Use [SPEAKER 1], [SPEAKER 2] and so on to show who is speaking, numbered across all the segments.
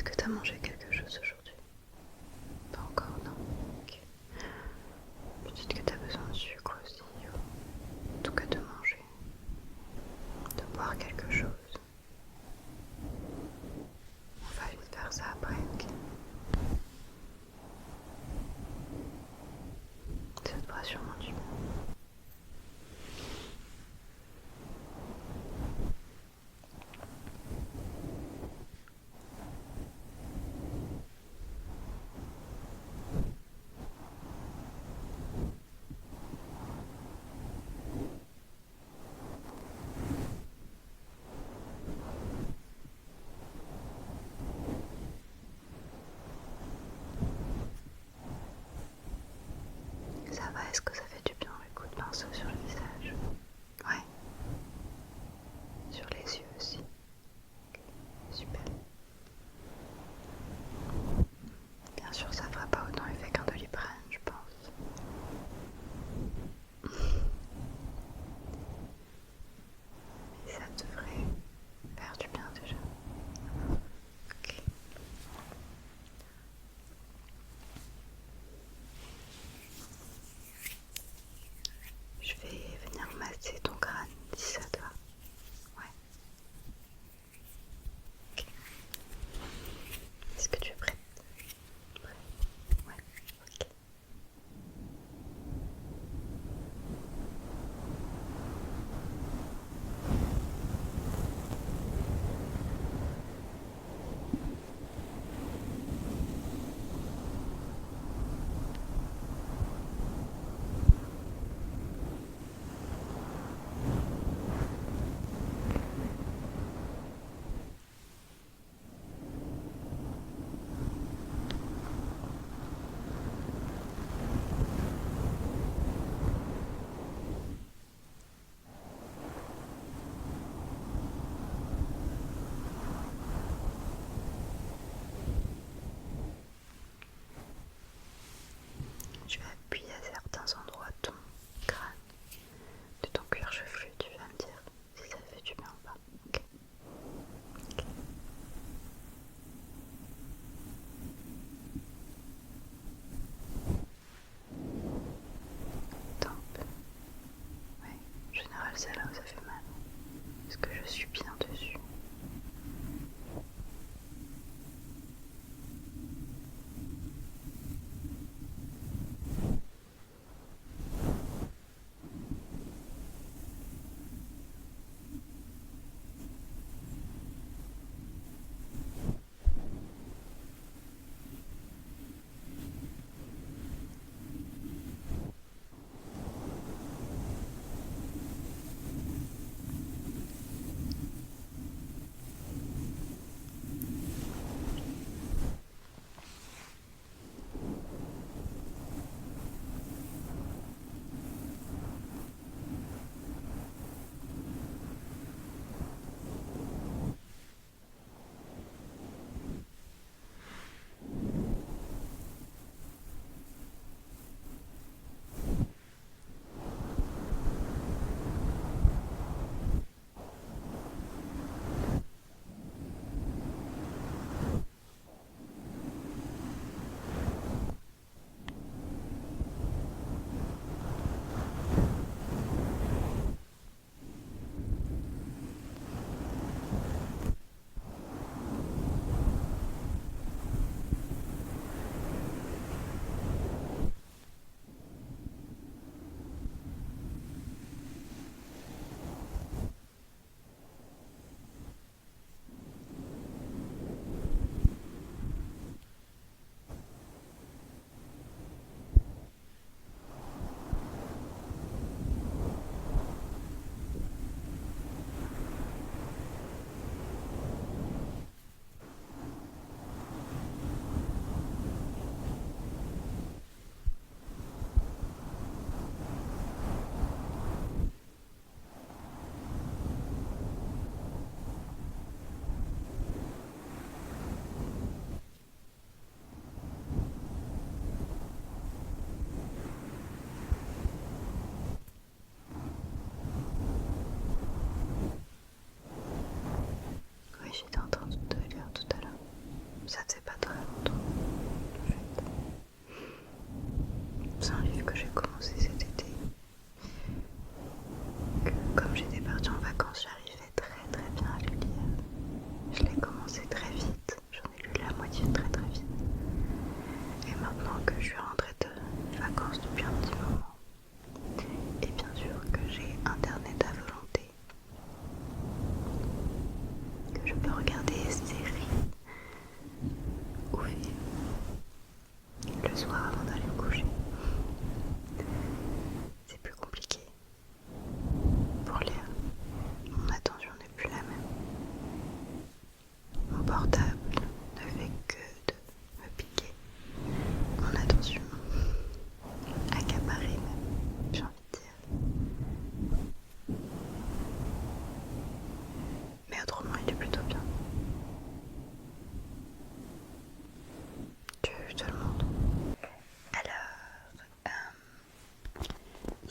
[SPEAKER 1] que tu as mangé quelque chose aujourd'hui? Pas encore, non? Ok. Peut-être que tu as besoin de sucre aussi, ou en tout cas de manger, de boire quelque chose. On va vite faire ça après, ok? Ça te fera sûrement du bien. Ça va, est-ce que ça fait du bien le coup de pinceau sur le visage? Ouais. Sur les yeux aussi. Super. Bien sûr, ça fera pas autant effet qu'un Doliprane, je pense. Mais ça devrait faire du bien déjà. Ok.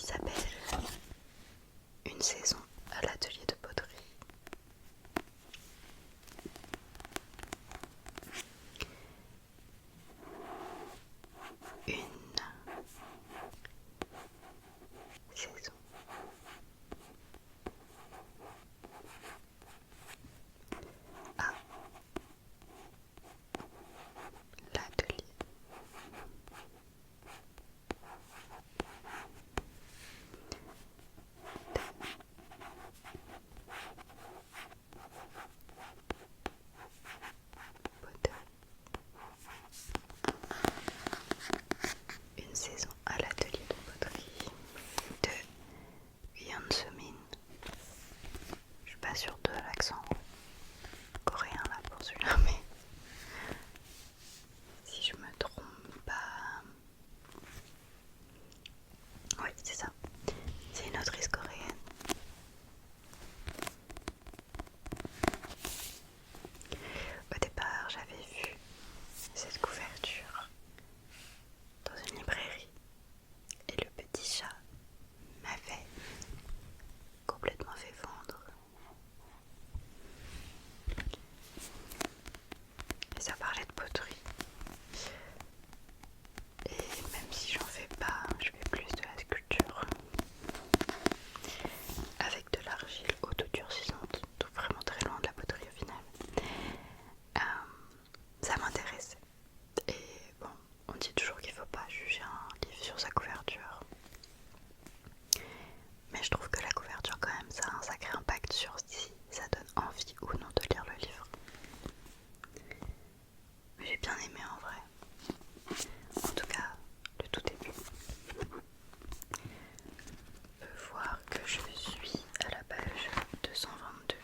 [SPEAKER 1] s'appelle Une saison à l'atelier de poterie. Une saison à l'atelier de poterie. Une saison à l'atelier de poterie de Hyun Soo-min. Je suis pas sûre de l'accent coréen là pour celui-là, mais si je me trompe pas, oui c'est ça, c'est une autrice coréenne. Au départ j'avais vu cette couverture dans une librairie et le petit chat m'avait complètement fait vendre. Et ça parlait de poterie. Et même si j'en fais pas, je fais plus de la sculpture avec de l'argile autodurcissante, donc vraiment très loin de la poterie au final. Ça m'intéressait. Et bon, on dit toujours qu'il faut pas juger un livre sur sa couverture. Mais je trouve que la couverture quand même ça a un sacré impact sur si ça donne envie ou non de lire le livre. Mais j'ai bien aimé en vrai. En tout cas, le tout début. On peut voir que je suis à la page 222,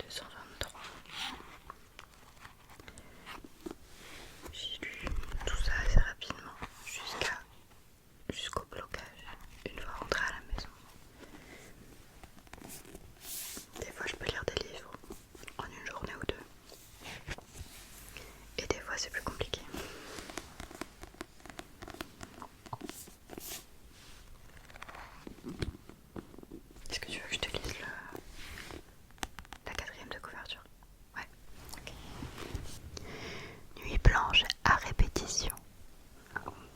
[SPEAKER 1] 223. J'ai lu tout ça assez rapidement jusqu'au blocage, une fois rentrée à la maison. Des fois je peux lire des livres en une journée ou deux. Et des fois c'est plus compliqué. Est-ce que tu veux que je te lise la quatrième de couverture? Ouais, ok. Nuit blanche à répétition.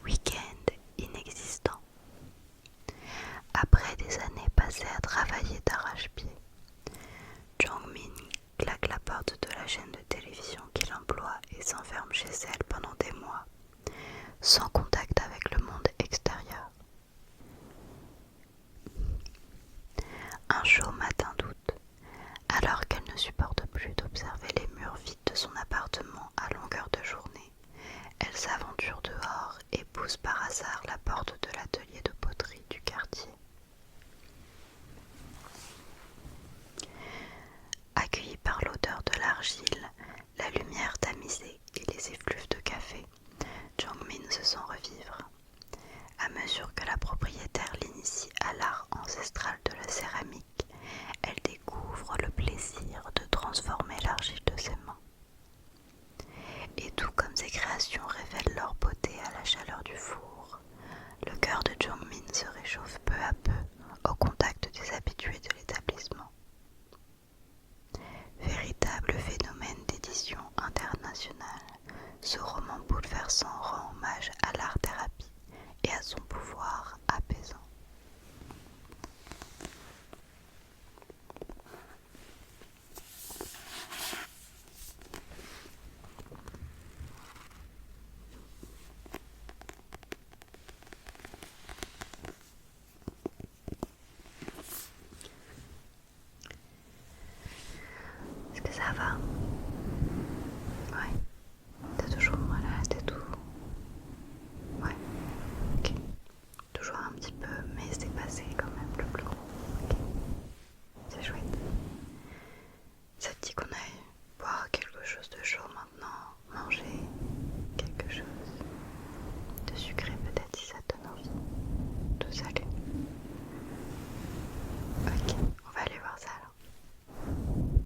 [SPEAKER 1] Week-end inexistant. Après des années passées à travailler d'arrache-pied, Jong-min claque la porte de la chaîne de télévision qu'il emploie et s'enferme chez elle pendant des mois, sans contact avec le monde extérieur. Un chaud matin d'août, alors qu'elle ne supporte plus d'observer les murs vides de son appartement à longueur de journée, elle s'aventure dehors et pousse par hasard la porte de l'atelier de poterie du quartier. Accueillie par l'odeur de l'argile, la lumière tamisée et les effluves de café, Jong-min se sent revivre. À mesure que la propriétaire l'initie à l'art ancestral de la céramique, elle découvre le plaisir de transformer l'argile de ses mains. Et tout comme ces créations révèlent leur beauté à la chaleur du four, le cœur de Jong-min se réchauffe peu à peu au contact des habitués de l'établissement. Véritable phénomène d'édition internationale, ce roman bouleversant rend hommage à l'art-thérapie et à son pouvoir apaisant. Est-ce que ça va ?